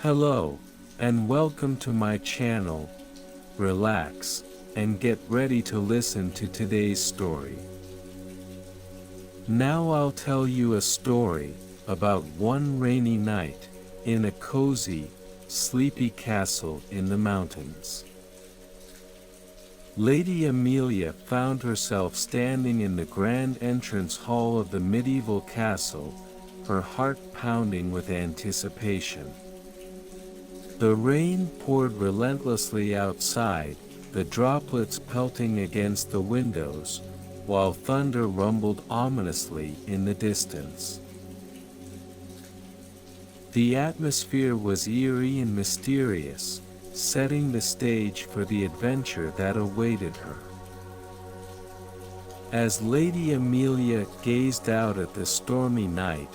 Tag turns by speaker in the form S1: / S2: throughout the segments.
S1: Hello, and welcome to my channel. Relax, and get ready to listen to today's story. Now I'll tell you a story about one rainy night in a cozy, sleepy castle in the mountains. Lady Amelia found herself standing in the grand entrance hall of the medieval castle, her heart pounding with anticipation. The rain poured relentlessly outside, the droplets pelting against the windows, while thunder rumbled ominously in the distance. The atmosphere was eerie and mysterious, setting the stage for the adventure that awaited her. As Lady Amelia gazed out at the stormy night,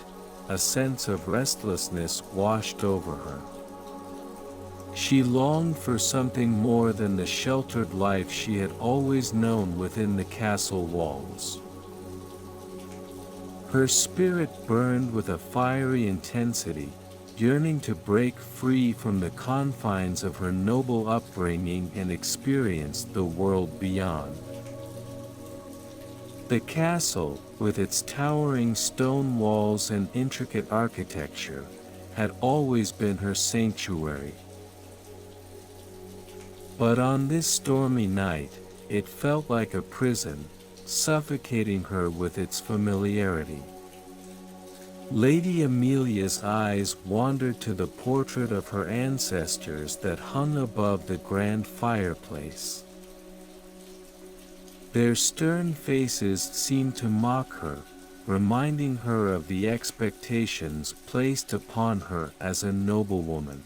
S1: a sense of restlessness washed over her. She longed for something more than the sheltered life she had always known within the castle walls. Her spirit burned with a fiery intensity, yearning to break free from the confines of her noble upbringing and experience the world beyond. The castle, with its towering stone walls and intricate architecture, had always been her sanctuary. But on this stormy night, it felt like a prison, suffocating her with its familiarity. Lady Amelia's eyes wandered to the portrait of her ancestors that hung above the grand fireplace. Their stern faces seemed to mock her, reminding her of the expectations placed upon her as a noblewoman.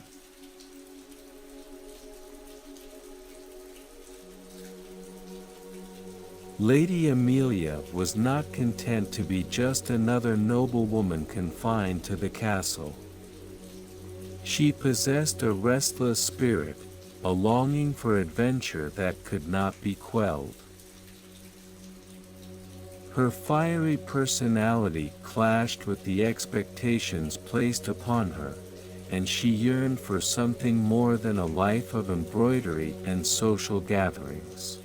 S1: Lady Amelia was not content to be just another noblewoman confined to the castle. She possessed a restless spirit, a longing for adventure that could not be quelled. Her fiery personality clashed with the expectations placed upon her, and she yearned for something more than a life of embroidery and social gatherings.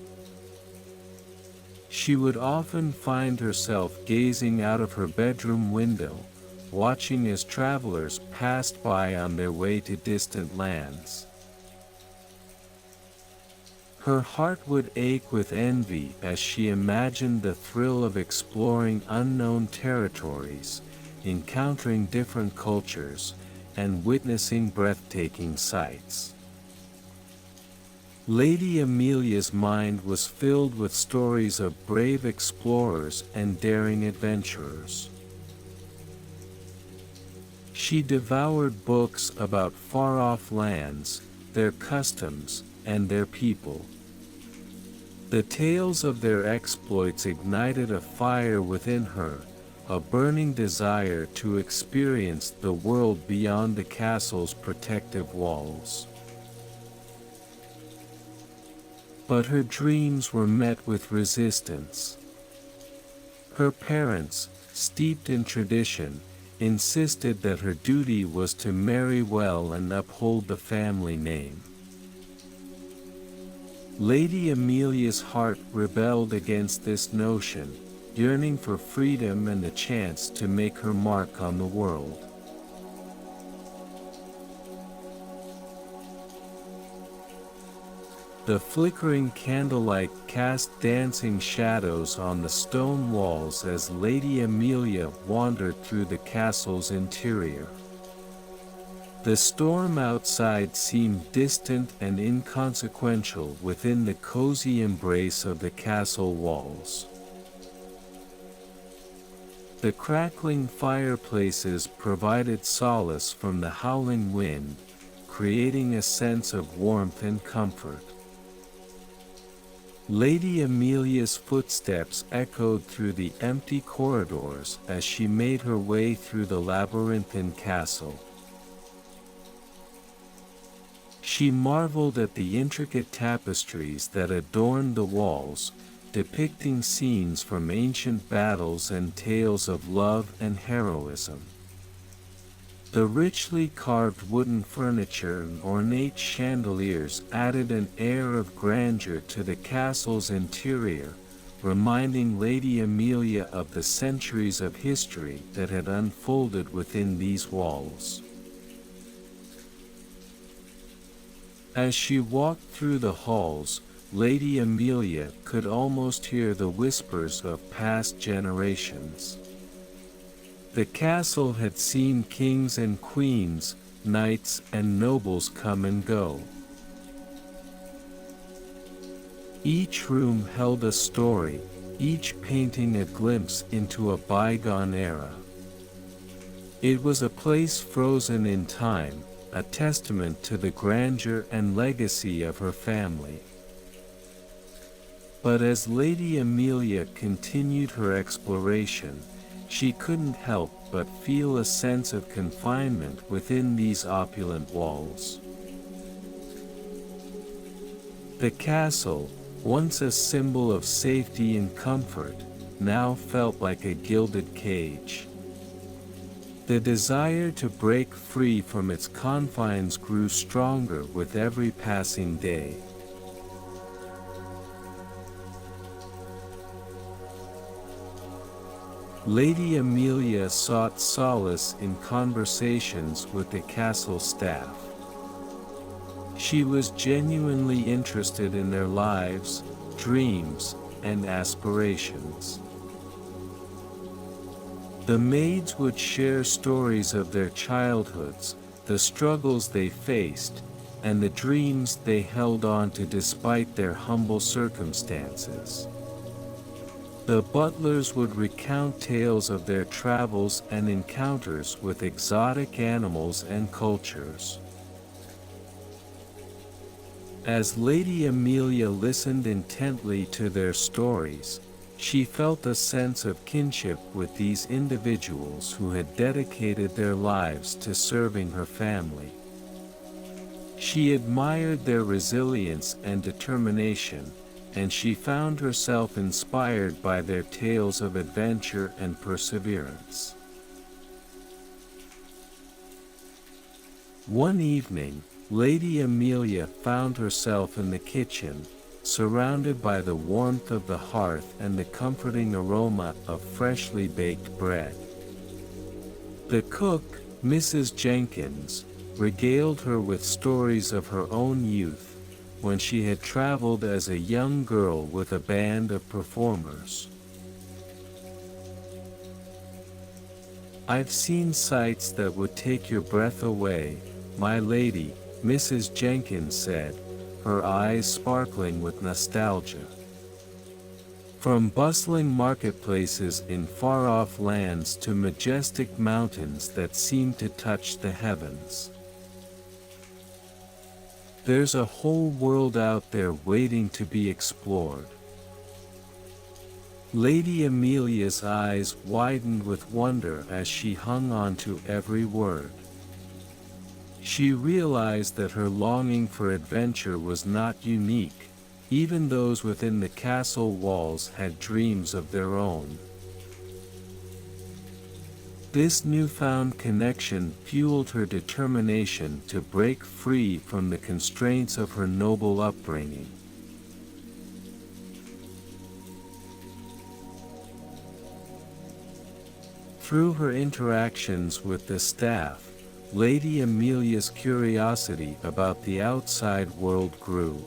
S1: She would often find herself gazing out of her bedroom window, watching as travelers passed by on their way to distant lands. Her heart would ache with envy as she imagined the thrill of exploring unknown territories, encountering different cultures, and witnessing breathtaking sights. Lady Amelia's mind was filled with stories of brave explorers and daring adventurers. She devoured books about far-off lands, their customs, and their people. The tales of their exploits ignited a fire within her, a burning desire to experience the world beyond the castle's protective walls. But her dreams were met with resistance. Her parents, steeped in tradition, insisted that her duty was to marry well and uphold the family name. Lady Amelia's heart rebelled against this notion, yearning for freedom and the chance to make her mark on the world. The flickering candlelight cast dancing shadows on the stone walls as Lady Amelia wandered through the castle's interior. The storm outside seemed distant and inconsequential within the cozy embrace of the castle walls. The crackling fireplaces provided solace from the howling wind, creating a sense of warmth and comfort. Lady Amelia's footsteps echoed through the empty corridors as she made her way through the labyrinthine castle. She marveled at the intricate tapestries that adorned the walls, depicting scenes from ancient battles and tales of love and heroism. The richly carved wooden furniture and ornate chandeliers added an air of grandeur to the castle's interior, reminding Lady Amelia of the centuries of history that had unfolded within these walls. As she walked through the halls, Lady Amelia could almost hear the whispers of past generations. The castle had seen kings and queens, knights and nobles come and go. Each room held a story, each painting a glimpse into a bygone era. It was a place frozen in time, a testament to the grandeur and legacy of her family. But as Lady Amelia continued her exploration, she couldn't help but feel a sense of confinement within these opulent walls. The castle, once a symbol of safety and comfort, now felt like a gilded cage. The desire to break free from its confines grew stronger with every passing day. Lady Amelia sought solace in conversations with the castle staff. She was genuinely interested in their lives, dreams, and aspirations. The maids would share stories of their childhoods, the struggles they faced, and the dreams they held on to despite their humble circumstances. The butlers would recount tales of their travels and encounters with exotic animals and cultures. As Lady Amelia listened intently to their stories, she felt a sense of kinship with these individuals who had dedicated their lives to serving her family. She admired their resilience and determination, and she found herself inspired by their tales of adventure and perseverance. One evening, Lady Amelia found herself in the kitchen, surrounded by the warmth of the hearth and the comforting aroma of freshly baked bread. The cook, Mrs. Jenkins, regaled her with stories of her own youth, when she had traveled as a young girl with a band of performers. "I've seen sights that would take your breath away, my lady," Mrs. Jenkins said, her eyes sparkling with nostalgia. From bustling marketplaces in far-off lands to majestic mountains that seem to touch the heavens. There's a whole world out there waiting to be explored. Lady Amelia's eyes widened with wonder as she hung on to every word. She realized that her longing for adventure was not unique. Even those within the castle walls had dreams of their own. This newfound connection fueled her determination to break free from the constraints of her noble upbringing. Through her interactions with the staff, Lady Amelia's curiosity about the outside world grew.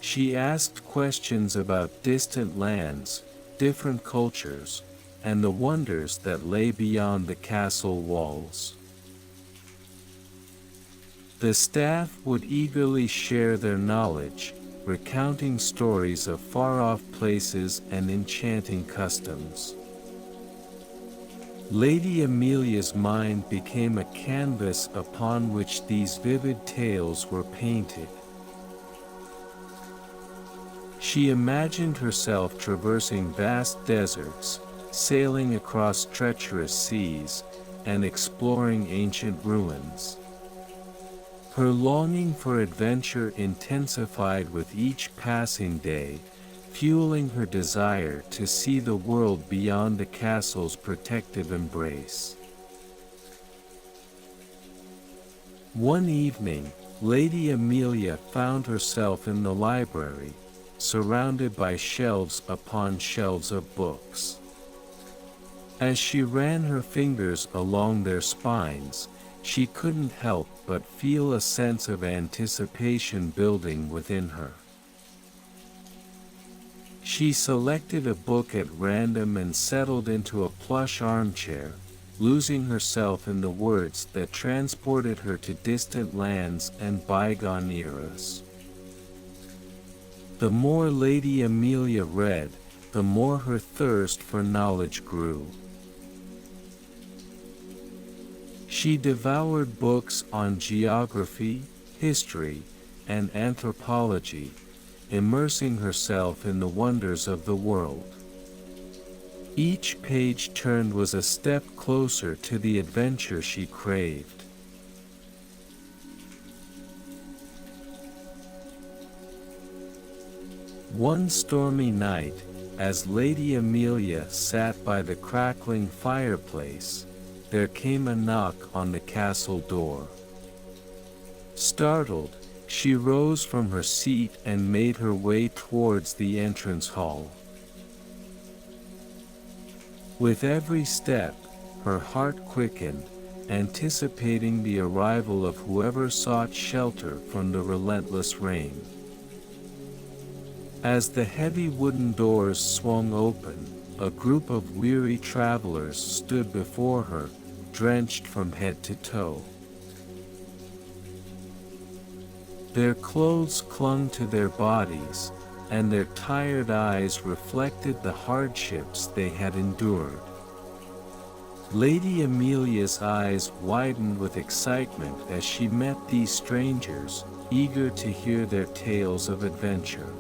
S1: She asked questions about distant lands, different cultures, and the wonders that lay beyond the castle walls. The staff would eagerly share their knowledge, recounting stories of far-off places and enchanting customs. Lady Amelia's mind became a canvas upon which these vivid tales were painted. She imagined herself traversing vast deserts, sailing across treacherous seas, and exploring ancient ruins. Her longing for adventure intensified with each passing day, fueling her desire to see the world beyond the castle's protective embrace. One evening, Lady Amelia found herself in the library, surrounded by shelves upon shelves of books. As she ran her fingers along their spines, she couldn't help but feel a sense of anticipation building within her. She selected a book at random and settled into a plush armchair, losing herself in the words that transported her to distant lands and bygone eras. The more Lady Amelia read, the more her thirst for knowledge grew. She devoured books on geography, history, and anthropology, immersing herself in the wonders of the world. Each page turned was a step closer to the adventure she craved. One stormy night, as Lady Amelia sat by the crackling fireplace, there came a knock on the castle door. Startled, she rose from her seat and made her way towards the entrance hall. With every step, her heart quickened, anticipating the arrival of whoever sought shelter from the relentless rain. As the heavy wooden doors swung open, a group of weary travelers stood before her, drenched from head to toe. Their clothes clung to their bodies, and their tired eyes reflected the hardships they had endured. Lady Amelia's eyes widened with excitement as she met these strangers, eager to hear their tales of adventure.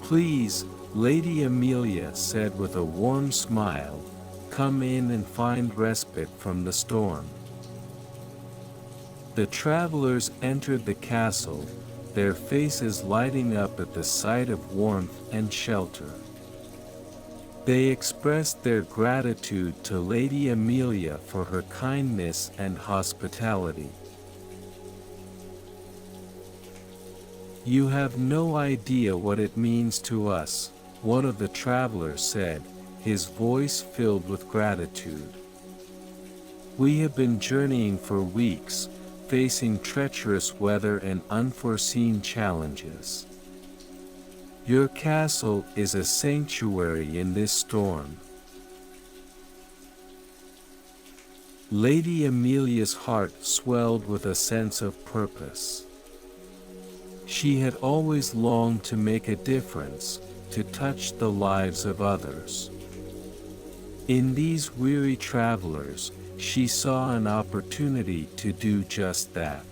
S1: "Please," Lady Amelia said with a warm smile, "come in and find respite from the storm." The travelers entered the castle, their faces lighting up at the sight of warmth and shelter. They expressed their gratitude to Lady Amelia for her kindness and hospitality. "You have no idea what it means to us," one of the travelers said, his voice filled with gratitude. "We have been journeying for weeks, facing treacherous weather and unforeseen challenges. Your castle is a sanctuary in this storm." Lady Amelia's heart swelled with a sense of purpose. She had always longed to make a difference, to touch the lives of others. In these weary travelers, she saw an opportunity to do just that.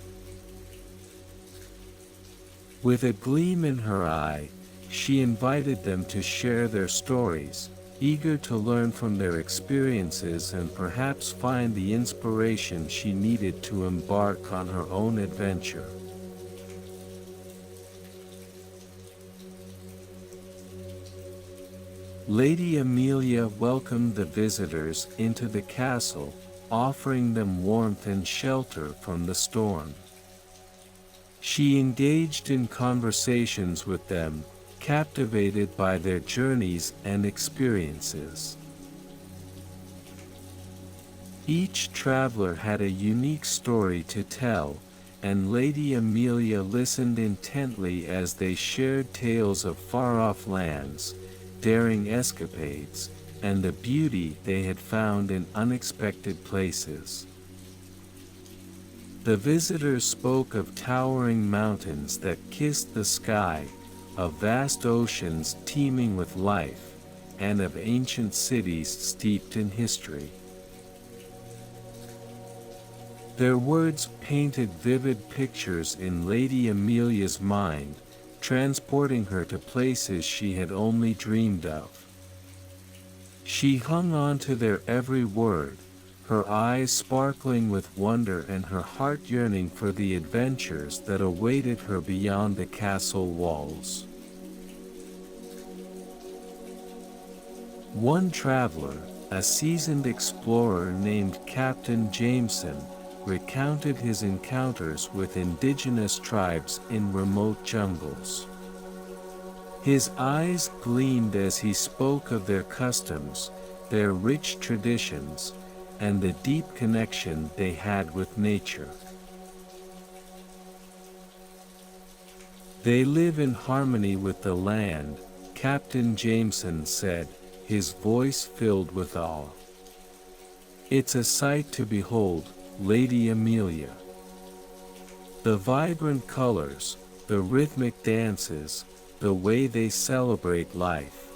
S1: With a gleam in her eye, she invited them to share their stories, eager to learn from their experiences and perhaps find the inspiration she needed to embark on her own adventure. Lady Amelia welcomed the visitors into the castle, offering them warmth and shelter from the storm. She engaged in conversations with them, captivated by their journeys and experiences. Each traveler had a unique story to tell, and Lady Amelia listened intently as they shared tales of far-off lands, daring escapades, and the beauty they had found in unexpected places. The visitors spoke of towering mountains that kissed the sky, of vast oceans teeming with life, and of ancient cities steeped in history. Their words painted vivid pictures in Lady Amelia's mind, transporting her to places she had only dreamed of. She hung on to their every word, her eyes sparkling with wonder and her heart yearning for the adventures that awaited her beyond the castle walls. One traveler, a seasoned explorer named Captain Jameson, recounted his encounters with indigenous tribes in remote jungles. His eyes gleamed as he spoke of their customs, their rich traditions, and the deep connection they had with nature. "They live in harmony with the land," Captain Jameson said, his voice filled with awe. "It's a sight to behold, Lady Amelia. The vibrant colors, the rhythmic dances, the way they celebrate life.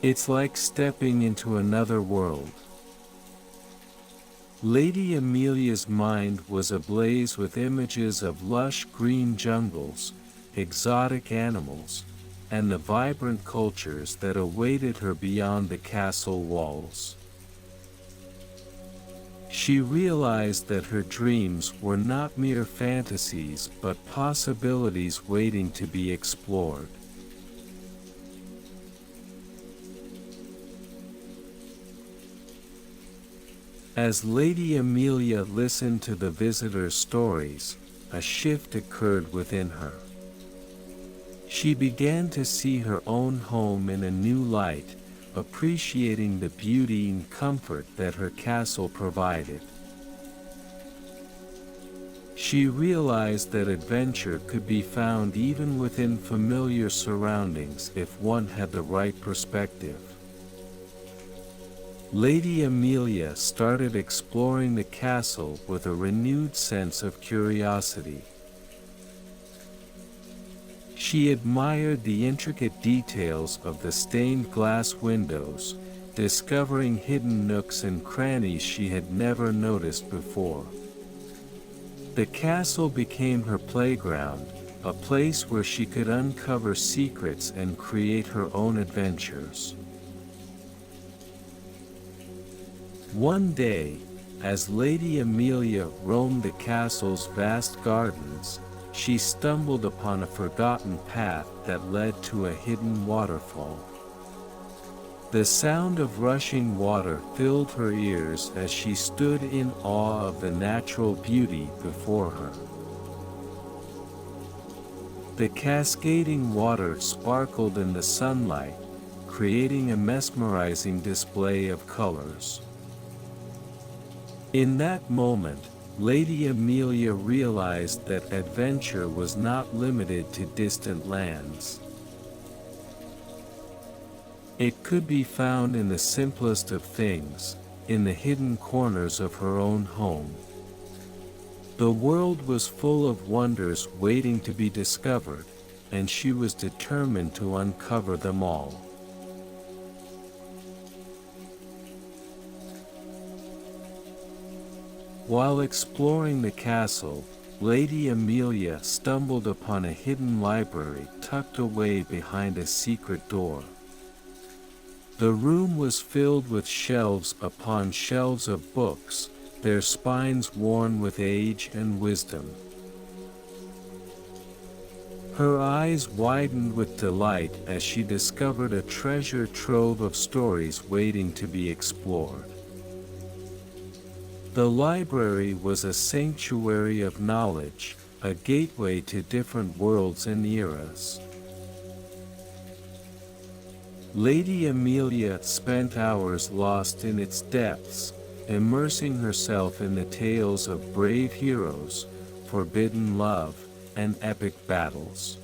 S1: It's like stepping into another world." Lady Amelia's mind was ablaze with images of lush green jungles, exotic animals, and the vibrant cultures that awaited her beyond the castle walls. She realized that her dreams were not mere fantasies but possibilities waiting to be explored. As Lady Amelia listened to the visitors' stories, a shift occurred within her. She began to see her own home in a new light, appreciating the beauty and comfort that her castle provided. She realized that adventure could be found even within familiar surroundings if one had the right perspective. Lady Amelia started exploring the castle with a renewed sense of curiosity. She admired the intricate details of the stained glass windows, discovering hidden nooks and crannies she had never noticed before. The castle became her playground, a place where she could uncover secrets and create her own adventures. One day, as Lady Amelia roamed the castle's vast gardens, she stumbled upon a forgotten path that led to a hidden waterfall. The sound of rushing water filled her ears as she stood in awe of the natural beauty before her. The cascading water sparkled in the sunlight, creating a mesmerizing display of colors. In that moment, Lady Amelia realized that adventure was not limited to distant lands. It could be found in the simplest of things, in the hidden corners of her own home. The world was full of wonders waiting to be discovered, and she was determined to uncover them all. While exploring the castle, Lady Amelia stumbled upon a hidden library tucked away behind a secret door. The room was filled with shelves upon shelves of books, their spines worn with age and wisdom. Her eyes widened with delight as she discovered a treasure trove of stories waiting to be explored. The library was a sanctuary of knowledge, a gateway to different worlds and eras. Lady Amelia spent hours lost in its depths, immersing herself in the tales of brave heroes, forbidden love, and epic battles.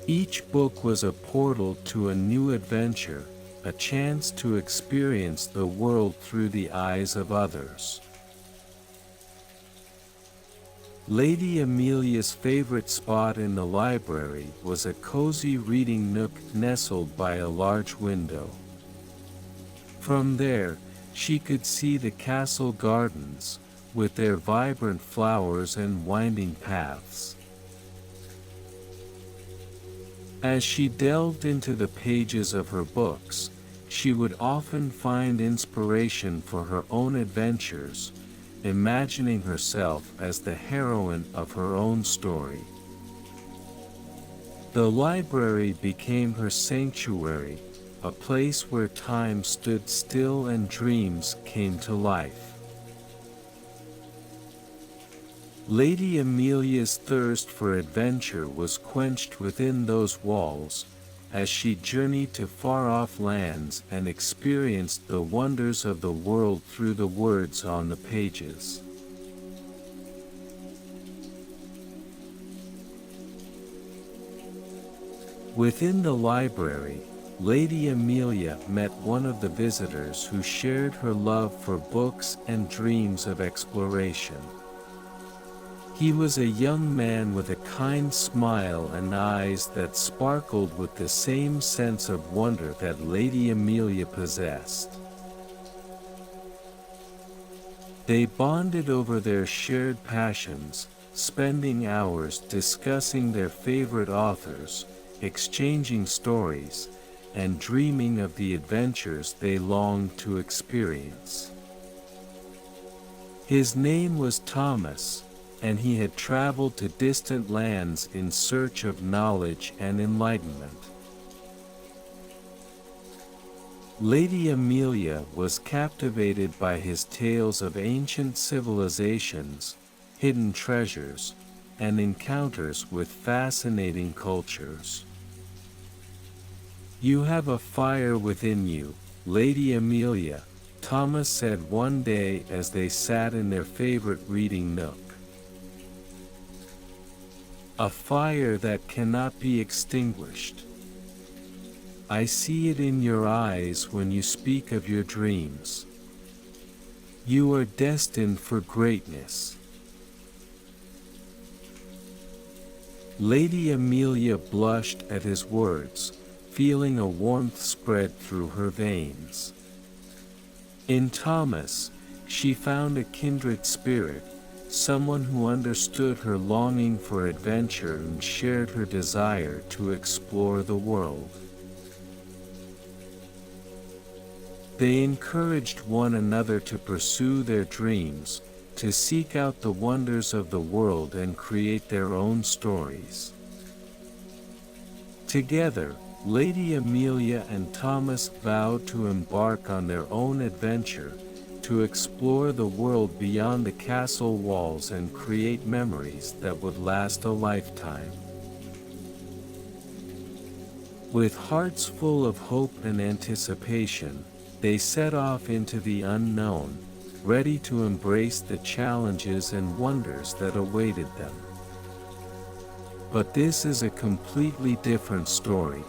S1: Each book was a portal to a new adventure, a chance to experience the world through the eyes of others. Lady Amelia's favorite spot in the library was a cozy reading nook nestled by a large window. From there, she could see the castle gardens, with their vibrant flowers and winding paths. As she delved into the pages of her books, she would often find inspiration for her own adventures, imagining herself as the heroine of her own story. The library became her sanctuary, a place where time stood still and dreams came to life. Lady Amelia's thirst for adventure was quenched within those walls, as she journeyed to far-off lands and experienced the wonders of the world through the words on the pages. Within the library, Lady Amelia met one of the visitors who shared her love for books and dreams of exploration. He was a young man with a kind smile and eyes that sparkled with the same sense of wonder that Lady Amelia possessed. They bonded over their shared passions, spending hours discussing their favorite authors, exchanging stories, and dreaming of the adventures they longed to experience. His name was Thomas, and he had traveled to distant lands in search of knowledge and enlightenment. Lady Amelia was captivated by his tales of ancient civilizations, hidden treasures, and encounters with fascinating cultures. "You have a fire within you, Lady Amelia," Thomas said one day as they sat in their favorite reading nook. "A fire that cannot be extinguished. I see it in your eyes when you speak of your dreams. You are destined for greatness." Lady Amelia blushed at his words, feeling a warmth spread through her veins. In Thomas, she found a kindred spirit, someone who understood her longing for adventure and shared her desire to explore the world. They encouraged one another to pursue their dreams, to seek out the wonders of the world and create their own stories. Together, Lady Amelia and Thomas vowed to embark on their own adventure, to explore the world beyond the castle walls and create memories that would last a lifetime. With hearts full of hope and anticipation, they set off into the unknown, ready to embrace the challenges and wonders that awaited them. But this is a completely different story.